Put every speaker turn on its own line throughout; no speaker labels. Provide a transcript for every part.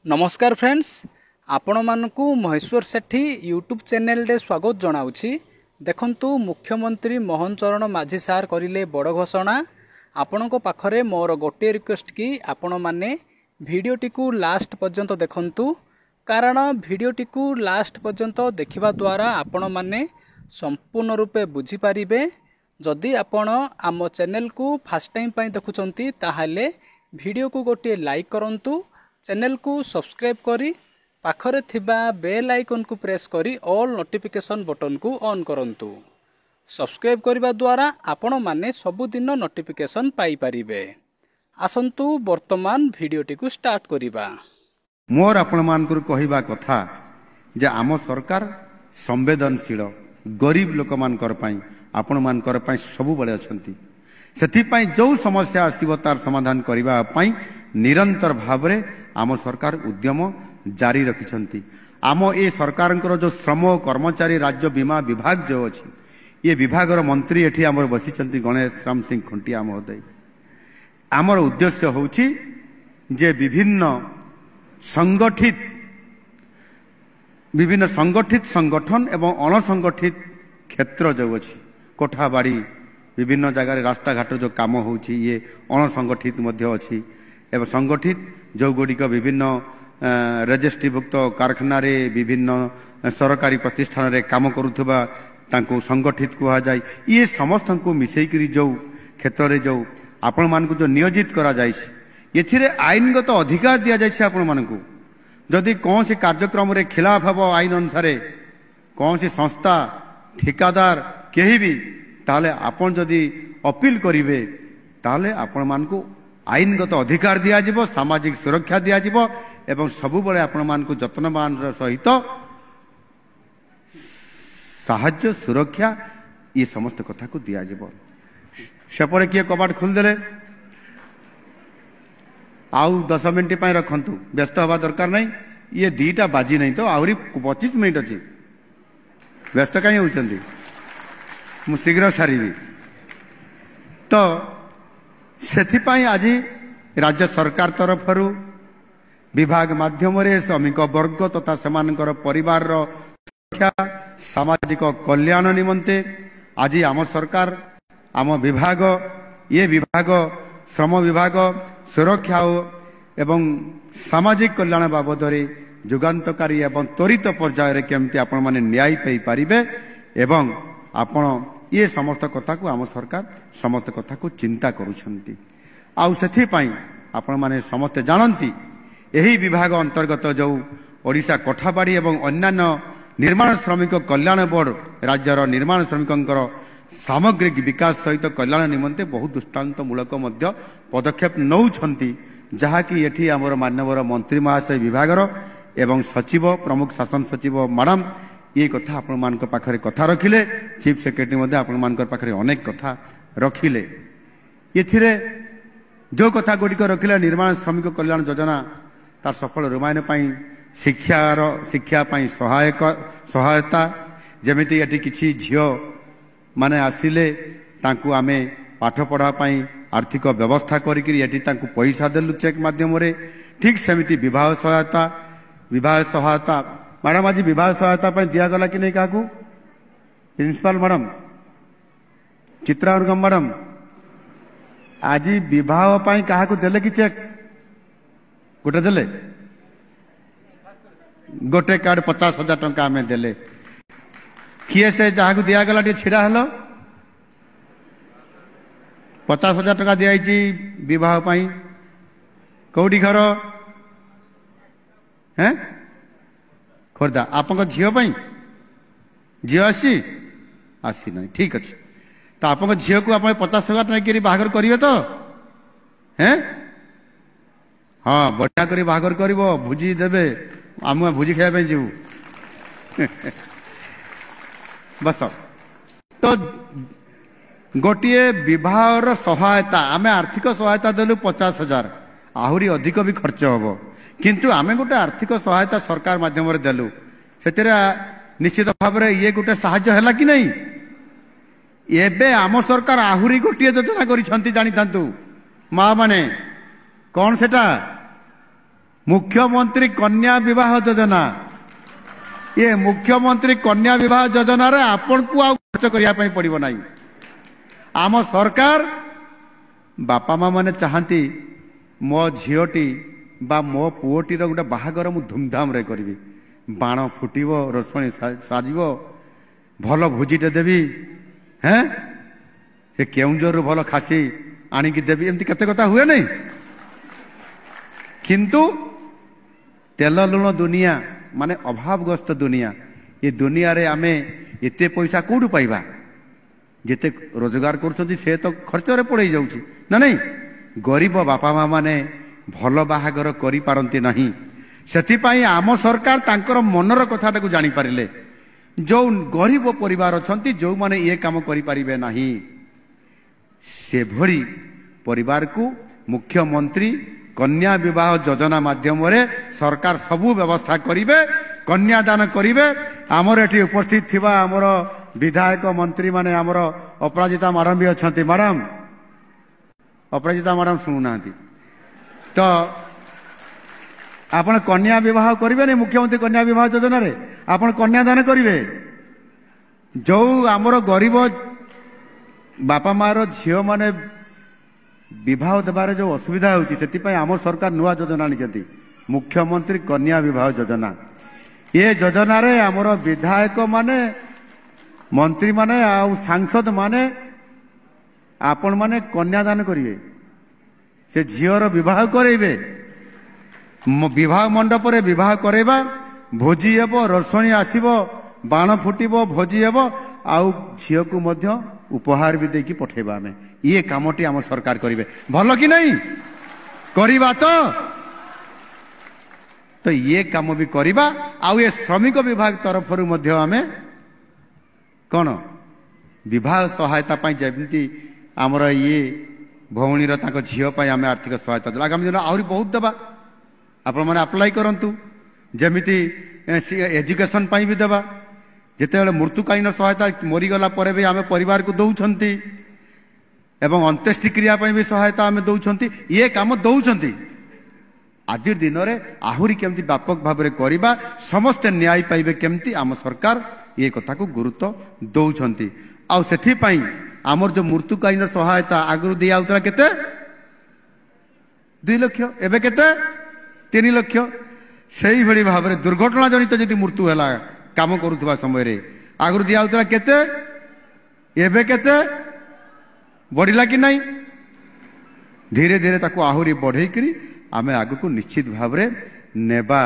नमस्कार फ्रेंड्स आपण मानकु महेश्वर सेठी YouTube channel रे स्वागत जनाउछि। देखंतु मुख्यमंत्री मोहन चरण माझी सार करिले बड़ घोषणा। आपणको पाखरे मोर गोटे रिक्वेस्ट कि आपण माने भिडियोटी को लास्ट पर्यंत देखंतु, कारण भिडियोटी को लास्ट पर्यंत देखिबा द्वारा आपण माने संपूर्ण रूपे बुझी पारिबे। जदि आपण आम चैनल को फर्स्ट टाइम पई देखुचंती ताहाले भिडियो को गोटे लाइक करंतु, चैनल को सब्सक्राइब करी पाखरे थिबा बेल आइकन को प्रेस करी ऑल नोटिफिकेशन बटन को ऑन करंतु। सब्सक्राइब करबा द्वारा आपण माने सबुदिन नोटिफिकेशन पाई परिबे। आसंतु वर्तमान भिडियोटी को स्टार्ट करिबा।
मोर आपण मान को कहिबा कथा जे आम सरकार संवेदनशील गरीब लोक मान कर पई आपण मान कर पई सब बळे अछंती। सेथि पई जो समस्या आसीबो तार समाधान करिबा पई निरंतर भावरे आम सरकार उद्यम जारी रखिछंती। आम ए सरकार जो श्रम कर्मचारी राज्य बीमा विभाग जो अच्छी ये विभाग मंत्री एठी आमर बसिछंती गणेश राम सिंह खुंटिया महोदय। आमर उद्देश्य होउछि जे विभिन्न संगठित संगठन एवं अणसंगठित क्षेत्र जो अच्छी कोठा बाड़ी विभिन्न जगह रास्ता घाट जो काम होउछि ये अणसंगठित मध्य अच्छी एवं संगठित जो गुड़िक विभिन्न रजिस्ट्रीभुक्त कारखाना रे विभिन्न सरकारी प्रतिष्ठान रे काम करुथबा तांको संगठित कहा जाय। ये समस्त को मिसेकरी जो क्षेत्र रे जो आपण मान को जो नियोजित करा जायछि एथिरे आईनगत अधिकार दिया जायछि। आपण मान को जदि कौन सी कार्यक्रम रे खिलाफ हबो आईन अनुसार कौन सी संस्था ठेकेदार केही भी ताले आपण जदि अपील करिवे ताले आपण मान को आईनगत अधिकार दिया जिवो, सामाजिक सुरक्षा दिया जिवो एवं सबु बळे आपण मान को जतनमान सहित साहाय्य सुरक्षा ये समस्त कथा को दिया जिवो। सेपरे किए कबाट खोल देले आउ 10 मिनिट पई रखंतु, व्यस्त हवा दरकार नहीं। ये दीटा बाजी नहीं तो आउरी 25 मिनिट अछि, व्यस्त काई होचंदी मु शीघ्र सारिबी। तो सेथिपाई आज राज्य सरकार तरफरु विभाग माध्यम श्रमिक वर्ग तथा सेमानकर परिवार सुरक्षा सामाजिक कल्याण निमंते आज आम सरकार आम विभाग ये विभाग श्रम विभाग सुरक्षा एवं सामाजिक कल्याण बाबद जुगान्तकारी एवं त्वरित पर्यायर केमती आपण माने न्याय पाई पारिबे एवं आपण ये समस्त कथा को आम सरकार समस्त कथा को चिंता करुछंती। आउ सेथि पई आपण माने समस्त जानंती एही विभाग अंतर्गत जो ओडिशा कोठाबाड़ी एवं अन्यान्य निर्माण श्रमिक कल्याण बोर्ड राज्यर निर्माण श्रमिकंकर सामग्रिक विकास सहित कल्याण निमंते बहुत दृष्टांत मूलक मध्य पदक्षेप नौछंती, जहाँकि एठी आमर मान्यवर मंत्री महाशय विभागर एवं सचिव प्रमुख शासन सचिव मैडम ये कथा आपण मान पाखरे कथा रखिले। चीफ सेक्रेटरी मध्य आपण मान पाखरे अनेक कथा रखिले। एथिरे जो कथा गुड़िक रखिले निर्माण श्रमिक कल्याण योजना तार सफल रूपायन पई शिक्षा पई सहायता जेमिति एठी किछि झियो माने आसिले तांकु आमे पाठ पढ़ा पई आर्थिक व्यवस्था करिकि एठी तांकु पैसा देलु चेक माध्यम रे। ठीक सेमिति विवाह सहायता मैडम आज विवाह सहायता पर दिया गला कि नहीं क्या प्रिंसिपल मैडम चित्रागम मैडम आज विवाह पाई क्या देले कि चेक गोटे देले गोटे कार्ड 50,000 टंका आम देले किए से जहाँ दिया गला छिड़ा हल 50,000 टंका दिखाई विवाह पाई कौटी घर हैं खोर्धा आपन झील झील आसी ना ठीक अच्छे। तो आप झील को आप 50,000 नहीं बाहर करेंगे तो हैं हाँ बढ़िया कर बाहर कर भोजी देवे आम भोजी खाया जीवु बस। तो गोटे विवाहर सहायता आम आर्थिक सहायता देलु 50,000 आहरी अधिक भी खर्च हम किंतु आमे गोटे आर्थिक सहायता सरकार माध्यम देलु से निश्चित भाव ये गोटे साहाय्य है कि नहीं। एबे आम सरकार आहुरी गोटे योजना करिसंती जानी थांतु माँ माने कौन सेटा मुख्यमंत्री कन्या विवाह योजना ये मुख्यमंत्री कन्या विवाह योजना रे आपण को आ खर्च करिया पई पड़िबो नाही आम सरकार बापा माँ माने चाहती मो झीटी बा मो पुओटी गोटे बाहागर मु धूमधाम रे करी बाण फुटब रोषणी साजिब भल भोजीटे देवी हैं से केउंझर भल खासी आणिकी देवी एमती केते कथा हुए नहीं किंतु तेल लुण दुनिया माने अभावग्रस्त दुनिया ये दुनिया रे आमे एते पैसा कोडू पाइबा जेते रोजगार करछथि से तो खर्च रे पड़े जाउछि ना नहीं गरीब बापा माँ माने भल बाहागर करि पारंती नहीं सेति पई आम सरकार तांकर मनर कथाटा को जानि पारिले जो गरीब परिवार अछंती जो माने ये काम करि पारिबे नहीं से भरी परिवार को मुख्यमंत्री कन्या विवाह योजना माध्यम रे सरकार सबु व्यवस्था करिवे कन्यादान करिवे आमर एठी उपस्थित थिबा आमर विधायक मंत्री माने आमर अपराजिता मैडम भी अछंती मैडम अपराजिता मैडम सुनुना तो आपण कन्या विवाह करिवे नहीं मुख्यमंत्री कन्या विवाह योजना रे आपण कन्यादान करिवे जो आमर गरीब बापा मार झियो माने विवाह देवार जो असुविधा होती से आम सरकार नुआ योजना आनी मुख्यमंत्री कन्या विवाह योजना ये योजना रे आमर विधायक माने मंत्री माने आ सांसद माने आपण माने कन्यादान करिवे से झीवर विवाह करेबे विवाह मंडप रे विवाह करेबा भोजी हेबो रोषणी आसीबो बाण फुटिबो भोजी हेबो आउ झील को मध्य उपहार भी देकी पठेबा हमें ये कामटी आम सरकार करिवे भल कि नहीं करिबा तो ये काम भी करिबा आउ ये श्रमिक विभाग तरफ मध्य आमे कौन विवाह सहायता पाई जेमती आमर ये भौणी ताको झील पाई आमे आर्थिक सहायता देला आगामी दिन आहुरी बहुत देबा आपण माने अप्लाई करंतु जेमिति एजुकेशन पाई भी देबा जेते मृत्युकालीन सहायता मरीगला पर भी आम परिवार को दौरान एवं अंत्येष्टि क्रिया भी सहायता आम दौरान ये काम दौरान आज दिन में आहुरी केमती व्यापक भाव में करवा समस्ते न्याय पाइबे केमती आम सरकार ये कथा को गुरुत्व दौरान आउ आमर जो मृत्युकालीन सहायता आगु दि आउतला केते 2 लाख एबे केते 3 लाख सही भली भाव में दुर्घटना जनित यदि मृत्यु है काम करुवा समय रे आगु दि आउतला केते एबे केते बढ़िला कि नहीं धीरे धीरे ताको आहुरी बढ़ई करी आमे आगु को निश्चित भाव में नेबा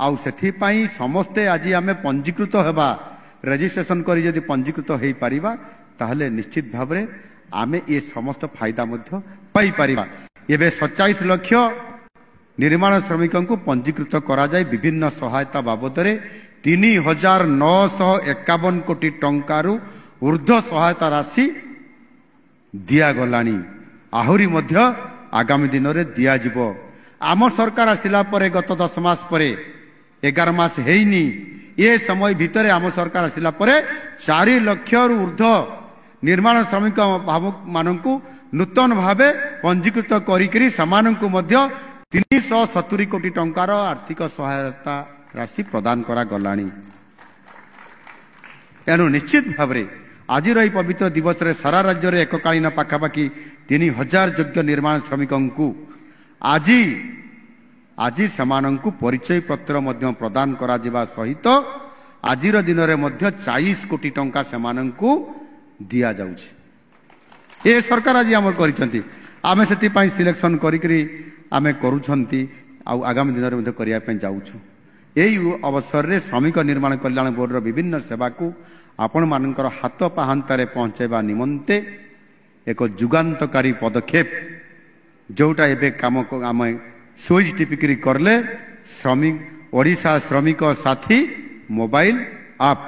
आउ सेथि पई समस्ते आज आमे पंजीकृत हेबा रजिस्ट्रेशन करी यदि पंजीकृत हेई परिबा ताहले निश्चित भाव में आमे ये समस्त फायदा मध्य पाई परिबा एबे 27 लाख निर्माण श्रमिकों को पंजीकृत करा जाय विभिन्न सहायता बाबद रे 3,951 कोटी टंकारु ऊर्ध्व सहायता राशि दिया गलानी आहुरी मध्य आगामी दिन में दिया जिवो आम सरकार आसिला परे गत 10 मास परे 11 मास हेइनी ये समय भितर आम सरकार आसिला परे 4 लाख ऊर्ध्व निर्माण श्रमिक मानकु नूतन भावे पंजीकृत करी समानकु मध्य 370 कोटी टंकार आर्थिक सहायता राशि प्रदान करा गलानी एनु निश्चित भाव में आज पवित्र दिवस रे सारा राज्य रे एककालीन पाखापाखि 3000 योग्य निर्माण श्रमिकों को आज समानंकु परिचय पत्र मध्य प्रदान करा जिबा सहित आजिर दिन रे मध्य 40 कोटी टंका समानंकु दिया जाउछि ए सरकार आज आम करिसंती आमे सेति पई सिलेक्शन करी आमे करूछंती आ आगामी दिन रे मध्य करिया पई जाउछु एई अवसर रे श्रमिक निर्माण कल्याण बोर्ड रो विभिन्न सेवा को आपण मानकर हाथ पाहांतारे पहुंचेबा निमंते एक जुगांतकारी पदक्षेप जोटा एबे काम को आम स्विच टिपिकरी करले श्रमिक ओडिशा श्रमिक साथी मोबाइल आप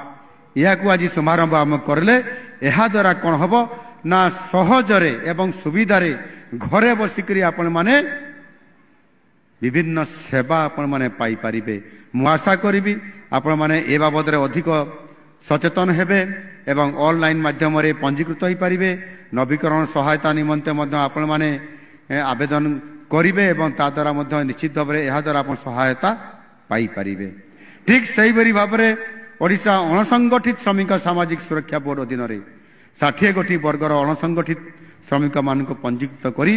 या को आज समारंभ आम करले एहा द्वारा कौन हम ना सहजरे एवं सुविधारे घरे बसिकरी आपण माने विभिन्न सेवा आपण माने पाई परिबे मु आशा करी आपण माने ए बाबद रे अधिक सचेतन हेबे एवं ऑनलाइन माध्यम रे पंजीकृत हो पारिबे नवीकरण सहायता निमंते मध्य आपण माने आवेदन करेंगे और ता द्वारा निश्चित भाव में यह द्वारा आप सहायता पाइपर। ठीक से ही भाव में ओडिशा अणसंगठित श्रमिक सामाजिक सुरक्षा बोर्ड अधीन 60 गोटी वर्गर अणसंगठित श्रमिक मान पंजीकृत करी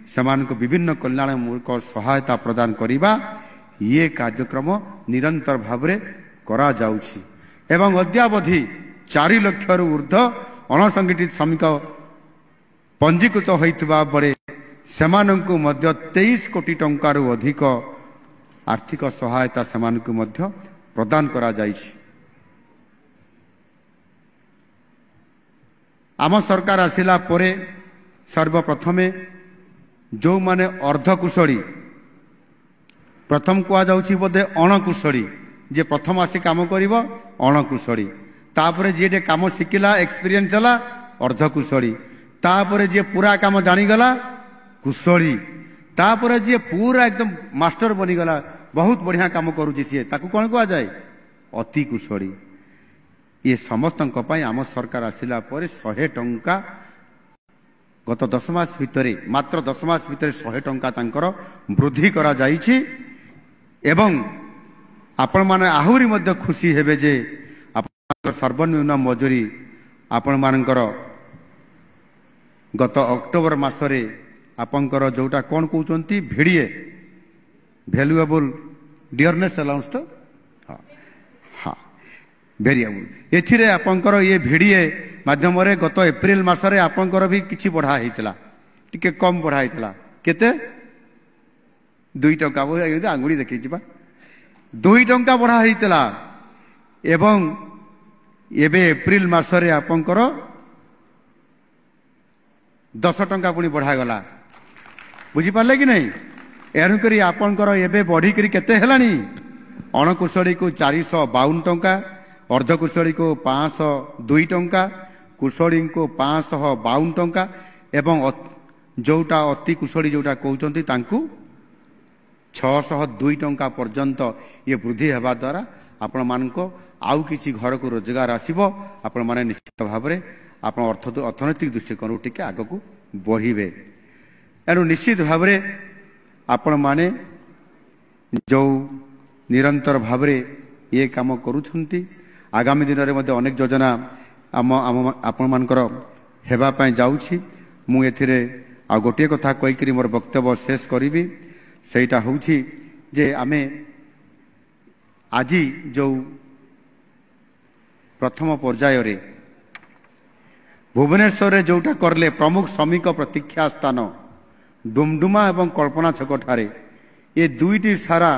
सेमानक विभिन्न कल्याणमूलक सहायता प्रदान करने ये कार्यक्रम निरंतर भाव में करा जाउछि एवं अद्यावधि 4 लाख ऊर्ध्व अणसंगठित श्रमिक पंजीकृत होइतबा बड़े सेमानंकु मध्य 23 कोटी टंकार अधिक आर्थिक सहायता सेमानंकु मध्य प्रदान करा जाइछि। आम सरकार आसिला परे सर्वप्रथमे जो माने अर्धकुशली प्रथम कुआ जाउछि बोधे अणकुशली जे प्रथम आसी काम करिवो अणकुशली तापरे जे काम शिखिला एक्सपीरियंस होला अर्धकुशली तापरे जे पूरा काम जानी गला कुशली तापरे जे पूरा एकदम मास्टर बनी गला बहुत बढ़िया काम करूछि सी ताकू कोन कुआ जाय अति कुशली। ये समस्त आम सरकार आसिला परे 100 टंका गत 10 मास भितर मात्र 10 मास भितर 100 टंका तांकर वृद्धि करा जाइछि एवं आपण माने आहुरी मध्य खुशी हेबे जे आपण सर्वनिम्न मजूरी आपण मानकर गत अक्टोबर मासरे आपंकर जोटा कौन कहते भिड़िए भैल्युएबल डियरनेस अलाउंस तो हाँ भेरिएबल एथिरे आपंकर ये भिड़िए माध्यम गत एप्रिल मासरे आपंकर भी किछि बढ़ा होता टिके कम बढ़ा होता केते 2 टंका आंगुड़ी देखी 2 टंका बढ़ा होता एवं एबे एप्रिल मासरे आपंकर 10 टंका पुणी बढ़ागला बुझिपारे कि नहीं एणुक आपणकर एबे बढ़िक केते हेलानी अणकुशली को 452 टंका अर्धकुशली को 502 टंका कुशली को 552 टंका एवं जोटा अति कुशली जोटा कहते तांकु 602 टंका पर्यंत ये वृद्धि हेबा द्वारा आपण मानको आउ किछि घर को रोजगार आसीबो आपण माने निश्चित भाव में आप अर्थनैतिक दृष्टिकोण टिके आग को बढ़े एणु निश्चित भाव में आपण माने जो निरंतर भाव में ये काम करुछंती आगामी दिन में अनेक योजना आपण मानकर हेबा पय जाउछि। मु एथिरे आ गोटे कथा कहिकरी मोर वक्तव्य शेष करिवि सेटा होउछि जे आमे आजी जो प्रथम पर्याय रे भुवनेश्वर जोटा करले प्रमुख श्रमिक प्रतीक्षा स्थान डुमडुमा एवं कल्पना छक ठारे ये दुईटी सारा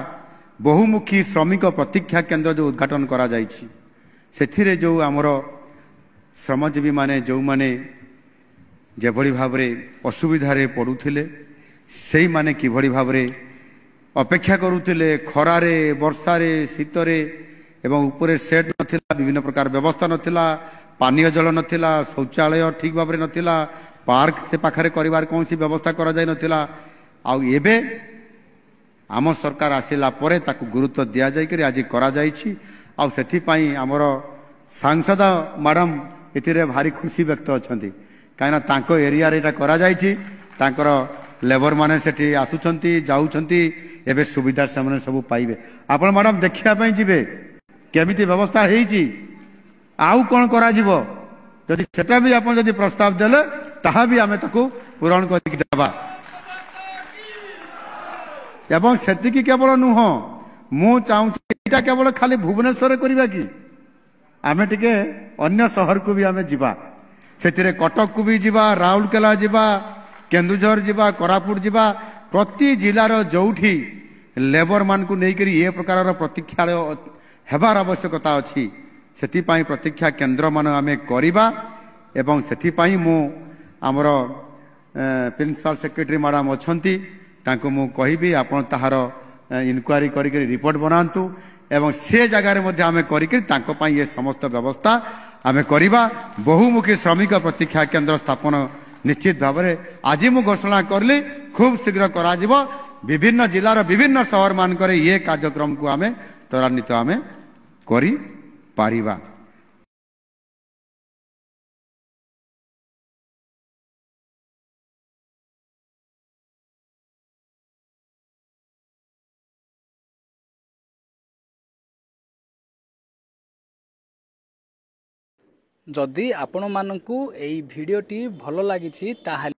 बहुमुखी श्रमिक प्रतीक्षा केन्द्र जो उद्घाटन करा जाइछि सेथिरे जो आमर श्रमजीवी माने जो माने जेभଳି भाबरे असुविधारे पड़ुथिले सेही माने किभଳି भाबरे अपेक्षा करुथिले खरारे वर्षारे शीतरे एवं उपरे सेट नथिला विभिन्न प्रकार व्यवस्था नथिला पानीय जल नथिला शौचालय ठीक भाव में नथिला पार्क से पाखरे करिवार कौन सी व्यवस्था करा जाय नथिला आउ एबे आम सरकार आसिला परे ताकू गुरुत्व दिया जाय करी आज करा जायछि आउ सेथि पई हमर सांसद मैडम एथिरे भारी खुशी व्यक्त अछंती कायना तांको एरिया रे एटा करा जायछि तांकर लेबर माने सेठी आसुछंती जाउछंती एबे सुविधा से सब पाइबे आपण मैडम देखिया पई जिबे केमिति व्यवस्था हेछि आउ कौन करा जीवो जदि सेटा भी आपण जदि प्रस्ताव देले ताहा भी आमे ताकू पूरण करके देबा एवं सेतिकी केवल नुह मु चाहूँ एटा केवल खाली भुवनेश्वर करबा कि आमे टिके अन्य शहर को भी आमे जिबा सेतिरे कटक को भी जिबा राउरकेला जिबा केन्दुझर जिबा कोरापुट जिबा प्रति जिलार जोठी लेबर मान को नेकरी ये प्रकार प्रतीक्षालय हेबार आवश्यकता अछि सेतिपाई प्रतीक्षा केन्द्र मान आमे करिबा एवं सेतिपाई मु आमर प्रिंसिपल सेक्रेटरी मैडम अछंती तांको मु कहिबी आपण ताहार इनक्वारी करिक रिपोर्ट बनांतु एवं से जगह रे मध्ये आमे करिक तांको पाई ये समस्त व्यवस्था आमे करिबा बहुमुखी श्रमिक प्रतीक्षा केन्द्र स्थापन निश्चित भाव में आज मु घोषणा करली खूब शीघ्र करा जिवो विभिन्न जिलार विभिन्न शहर मानकर ये कार्यक्रम को आमे त्वरान्वित आमे करी पारिबा।
जदि आपणमानंकु एई भिडियोटी भल लागिछि ताहाले